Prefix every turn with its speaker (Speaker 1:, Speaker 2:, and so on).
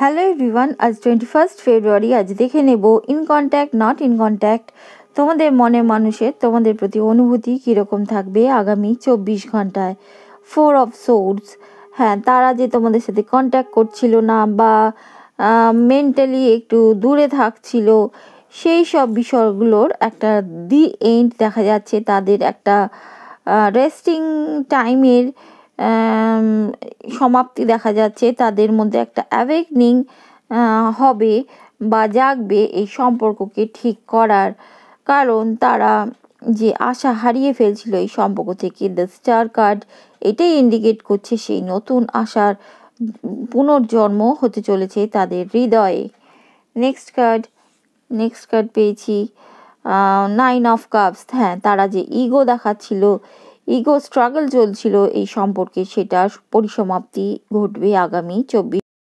Speaker 1: Hello everyone, আজ 21 ফেব্রুয়ারি। আজ দেখে নেব in contact not in contact তোমাদের মনে মানুষের তোমাদের প্রতি অনুভূতি কীরকম থাকবে আগামী 24 ঘন্টায়। 4 অফ সোর্ডস, হ্যাঁ, তারা যে তোমাদের সাথে কন্ট্যাক্ট করছিল না বা মেন্টালি একটু দূরে থাকছিল, সেই সব বিষয়গুলোর একটা দি এন্ড দেখা যাচ্ছে। তাদের একটা রেস্টিং টাইমের সমাপ্তি দেখা যাচ্ছে। তাদের মধ্যে একটা অ্যাওয়েকনিং হবে বা জাগবে এই সম্পর্ককে ঠিক করার, কারণ তারা যে আশা হারিয়ে ফেলছিল এই সম্পর্ক থেকে। দ্য স্টার কার্ড এটাই ইন্ডিকেট করছে সেই নতুন আশার পুনর্জন্ম হতে চলেছে তাদের হৃদয়ে। নেক্সট কার্ড পেয়েছি 9 অফ কাপস। হ্যাঁ, তারা যে ইগো দেখাচ্ছিল, ইগো স্ট্রাগল চলছিল এই সম্পর্কে, সেটার পরিসমাপ্তি ঘটবে আগামী 24